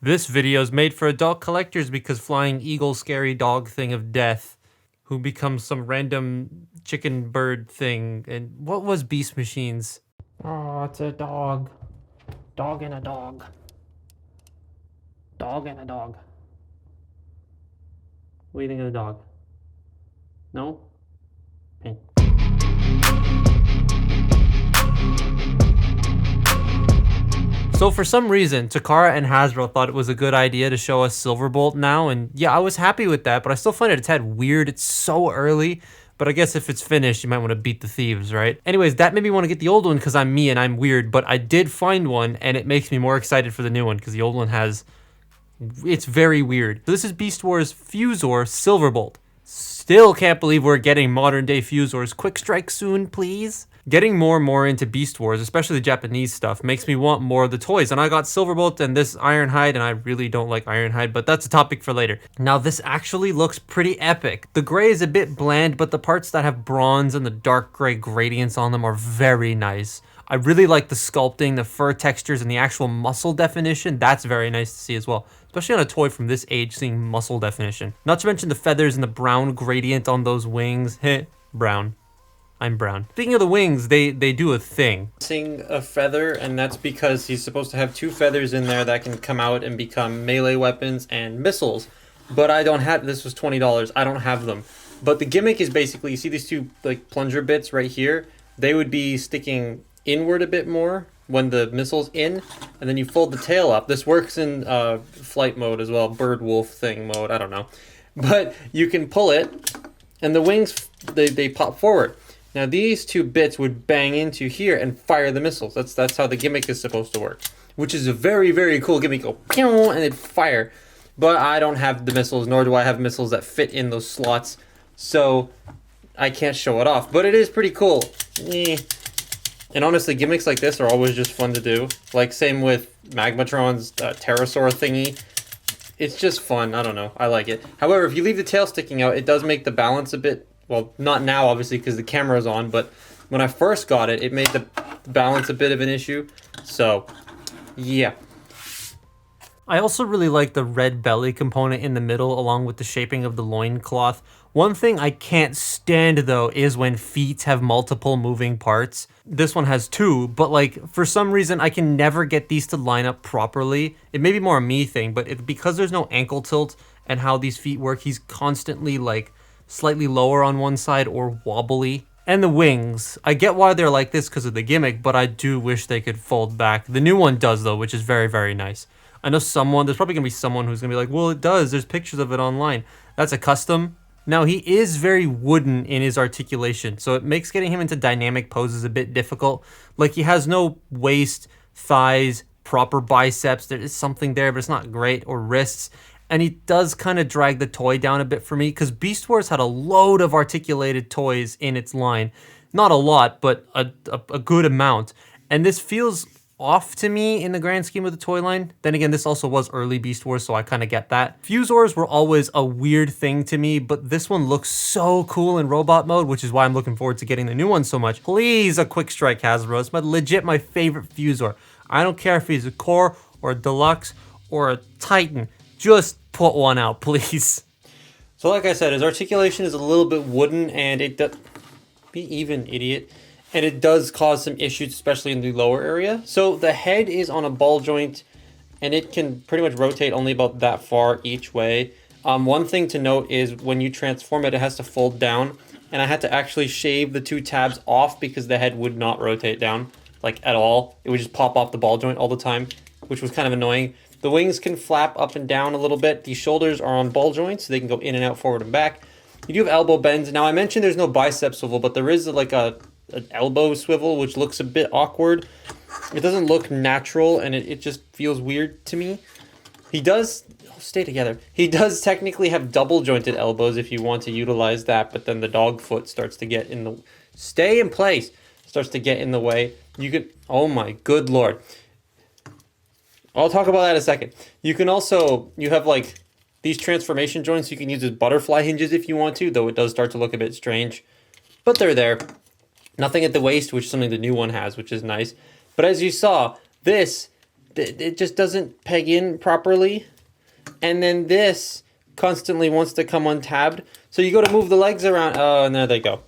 This video is made for adult collectors because flying eagle scary dog thing of death who becomes some random chicken bird thing. And what was Beast Machines? Oh, it's a dog. Dog and a dog. Dog and a dog. What do you think of the dog? No? Pain. So for some reason, Takara and Hasbro thought it was a good idea to show us Silverbolt now, and yeah, I was happy with that, but I still find it a tad weird. It's so early, but I guess if it's finished, you might want to beat the thieves, right? Anyways, that made me want to get the old one because I'm me and I'm weird, but I did find one, and it makes me more excited for the new one because the old one has... it's very weird. So this is Beast Wars Fusor Silverbolt. Still can't believe we're getting modern day Fusors. Quick strike soon, please. Getting more and more into Beast Wars, especially the Japanese stuff, makes me want more of the toys. And I got Silverbolt and this Ironhide, and I really don't like Ironhide, but that's a topic for later. Now, this actually looks pretty epic. The gray is a bit bland, but the parts that have bronze and the dark gray gradients on them are very nice. I really like the sculpting, the fur textures, and the actual muscle definition. That's very nice to see as well. Especially on a toy from this age, seeing muscle definition. Not to mention the feathers and the brown gradient on those wings. Heh, brown. I'm brown. Speaking of the wings, they do a thing. Missing a feather, and that's because he's supposed to have two feathers in there that can come out and become melee weapons and missiles. But I don't have, this was $20, I don't have them. But the gimmick is basically, you see these two like plunger bits right here? They would be sticking inward a bit more when the missile's in, and then you fold the tail up. This works in flight mode as well, bird wolf thing mode, I don't know. But you can pull it, and the wings, they pop forward. Now these two bits would bang into here and fire the missiles. That's how the gimmick is supposed to work, which is a very, very cool gimmick. Go pew, and it'd fire. But I don't have the missiles, nor do I have missiles that fit in those slots, so I can't show it off. But it is pretty cool. And honestly, gimmicks like this are always just fun to do. Like same with Magmatron's pterosaur thingy. It's just fun. I don't know. I like it. However, if you leave the tail sticking out, it does make the balance a bit... well, not now, obviously, because the camera's on, but when I first got it, it made the balance a bit of an issue. So, yeah. I also really like the red belly component in the middle, along with the shaping of the loincloth. One thing I can't stand, though, is when feet have multiple moving parts. This one has two, but, like, for some reason, I can never get these to line up properly. It may be more a me thing, but because there's no ankle tilt and how these feet work, he's constantly, like, slightly lower on one side or wobbly. And the wings, I get why they're like this because of the gimmick, but I do wish they could fold back. The new one does though, which is very, very nice. I know there's probably gonna be someone who's gonna be like, well, it does, there's pictures of it online. That's a custom. Now he is very wooden in his articulation, so it makes getting him into dynamic poses a bit difficult. Like he has no waist, thighs, proper biceps, there is something there, but it's not great, or wrists. And he does kind of drag the toy down a bit for me because Beast Wars had a load of articulated toys in its line. Not a lot, but a good amount. And this feels off to me in the grand scheme of the toy line. Then again, this also was early Beast Wars, so I kind of get that. Fusors were always a weird thing to me, but this one looks so cool in robot mode, which is why I'm looking forward to getting the new one so much. Please, a quick strike, Hasbro. It's legit my favorite Fusor. I don't care if he's a core or a deluxe or a Titan. Just put one out, please. So like I said, his articulation is a little bit wooden, and it does... be even, idiot. And it does cause some issues, especially in the lower area. So the head is on a ball joint, and it can pretty much rotate only about that far each way. One thing to note is when you transform it, it has to fold down. And I had to actually shave the two tabs off because the head would not rotate down, like at all. It would just pop off the ball joint all the time, which was kind of annoying. The wings can flap up and down a little bit. The shoulders are on ball joints, so they can go in and out, forward and back. You do have elbow bends. Now, I mentioned there's no bicep swivel, but there is like an elbow swivel, which looks a bit awkward. It doesn't look natural, and it just feels weird to me. He does... stay together. He does technically have double jointed elbows if you want to utilize that, but then the dog foot starts to get in the... stay in place! Starts to get in the way. You could... oh my good lord. I'll talk about that in a second. You can also... you have like these transformation joints you can use as butterfly hinges if you want to, though it does start to look a bit strange. But they're there. Nothing at the waist, which is something the new one has, which is nice. But as you saw, this it just doesn't peg in properly. And then this constantly wants to come untabbed. So you go to move the legs around. Oh, and there they go.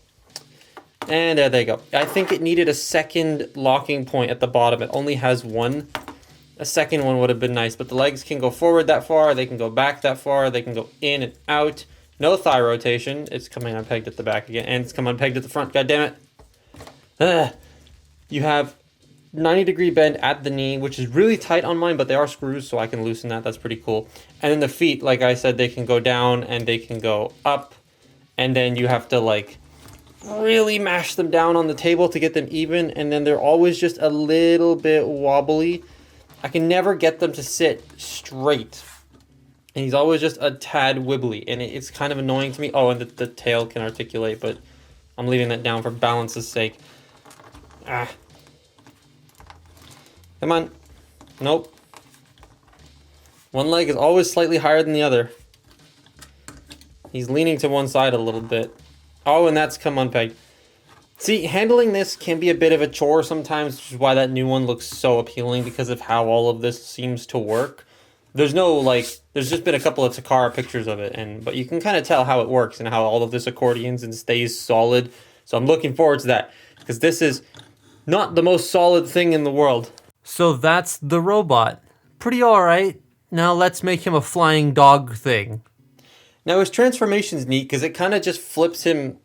And there they go. I think it needed a second locking point at the bottom. It only has one. A second one would have been nice, but the legs can go forward that far. They can go back that far. They can go in and out. No thigh rotation. It's coming unpegged at the back again, and it's come unpegged at the front. God damn it. Ugh. You have 90-degree bend at the knee, which is really tight on mine, but they are screws, so I can loosen that. That's pretty cool. And then the feet, like I said, they can go down and they can go up, and then you have to like really mash them down on the table to get them even, and then they're always just a little bit wobbly. I can never get them to sit straight, and he's always just a tad wibbly, and it's kind of annoying to me. Oh, and the tail can articulate, but I'm leaving that down for balance's sake. Ah. Come on. Nope. One leg is always slightly higher than the other. He's leaning to one side a little bit. Oh, and that's come unpegged. See, handling this can be a bit of a chore sometimes, which is why that new one looks so appealing, because of how all of this seems to work. There's no, like, there's just been a couple of Takara pictures of it, but you can kind of tell how it works and how all of this accordions and stays solid. So I'm looking forward to that, because this is not the most solid thing in the world. So that's the robot. Pretty alright. Now let's make him a flying dog thing. Now his transformation's neat, because it kind of just flips him.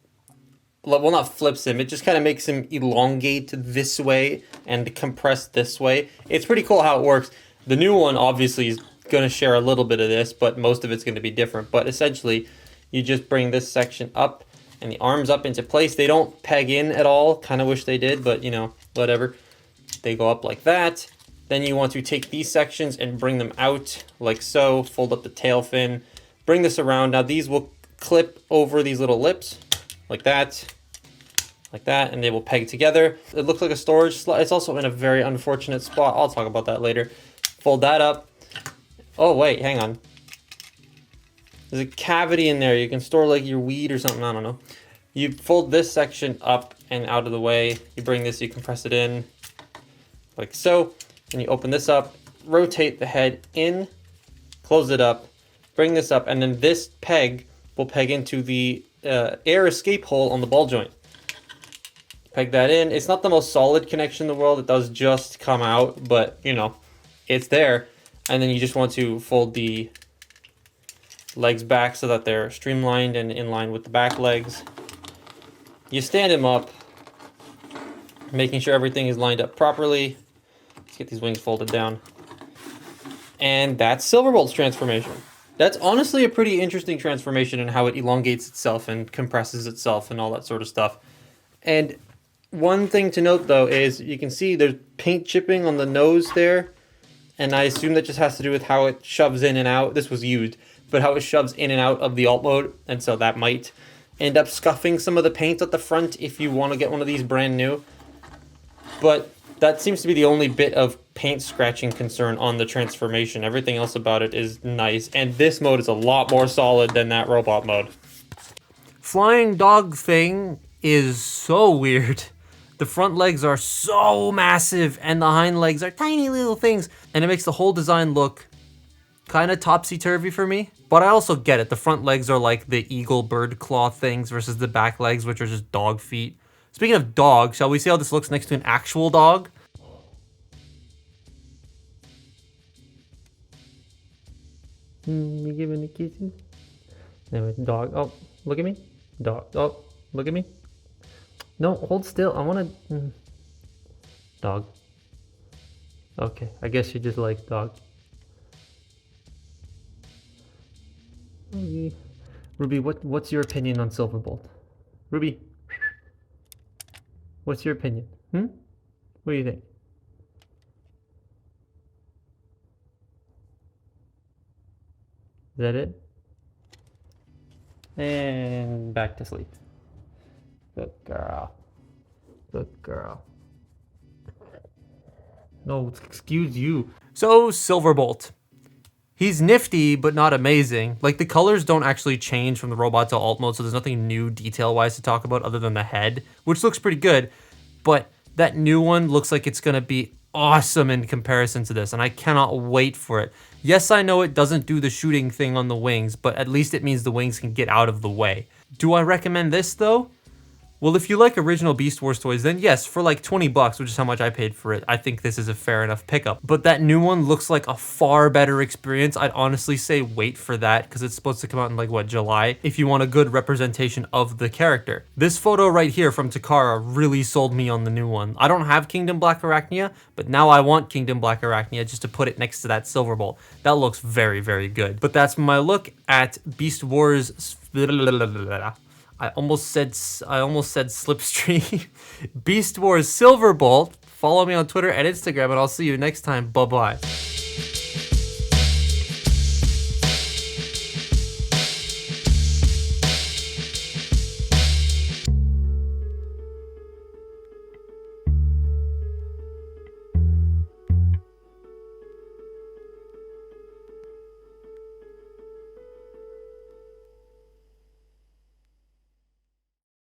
Well, not flips him, it just kind of makes him elongate this way and compress this way. It's pretty cool how it works. The new one obviously is going to share a little bit of this, but most of it's going to be different. But essentially, you just bring this section up and the arms up into place. They don't peg in at all. Kind of wish they did, but you know, whatever. They go up like that. Then you want to take these sections and bring them out like so. Fold up the tail fin. Bring this around. Now these will clip over these little lips like that, and they will peg together. It looks like a storage slot. It's also in a very unfortunate spot. I'll talk about that later. Fold that up. Oh wait, hang on. There's a cavity in there. You can store like your weed or something. I don't know. You fold this section up and out of the way. You bring this, you compress it in like so. And you open this up, rotate the head in, close it up, bring this up, and then this peg will peg into the air escape hole on the ball joint. Peg that in. It's not the most solid connection in the world. It does just come out, but you know, it's there. And then you just want to fold the legs back so that they're streamlined and in line with the back legs. You stand him up, making sure everything is lined up properly. Let's get these wings folded down. And that's Silverbolt's transformation. That's honestly a pretty interesting transformation in how it elongates itself and compresses itself and all that sort of stuff. And one thing to note though is you can see there's paint chipping on the nose there. And I assume that just has to do with how it shoves in and out. This was used, but how it shoves in and out of the alt mode. And so that might end up scuffing some of the paint at the front if you want to get one of these brand new. But that seems to be the only bit of paint scratching concern on the transformation. Everything else about it is nice. And this mode is a lot more solid than that robot mode. Flying dog thing is so weird. The front legs are so massive and the hind legs are tiny little things. And it makes the whole design look kind of topsy-turvy for me. But I also get it. The front legs are like the eagle bird claw things versus the back legs, which are just dog feet. Speaking of dog, shall we see how this looks next to an actual dog? You giving a kisses? No, dog. Oh, look at me. Dog. Oh, look at me. No, hold still. I want to... Dog. Okay, I guess you just like dog. Ruby, what's your opinion on Silverbolt? Ruby, what's your opinion? What do you think? Is that it? And back to sleep. Good girl. Good girl. No, excuse you. So, Silverbolt. He's nifty, but not amazing. Like, the colors don't actually change from the robot to alt mode, so there's nothing new detail-wise to talk about other than the head, which looks pretty good. But that new one looks like it's gonna be awesome in comparison to this, and I cannot wait for it. Yes, I know it doesn't do the shooting thing on the wings, but at least it means the wings can get out of the way. Do I recommend this though? Well, if you like original Beast Wars toys, then yes, for like 20 bucks, which is how much I paid for it, I think this is a fair enough pickup. But that new one looks like a far better experience. I'd honestly say wait for that, because it's supposed to come out in like, what, July? If you want a good representation of the character. This photo right here from Takara really sold me on the new one. I don't have Kingdom Black Arachnia, but now I want Kingdom Black Arachnia just to put it next to that Silverbolt. That looks very, very good. But that's my look at Beast Wars... I almost said Slipstream. Beast Wars Silverbolt. Follow me on Twitter and Instagram, and I'll see you next time. Bye-bye.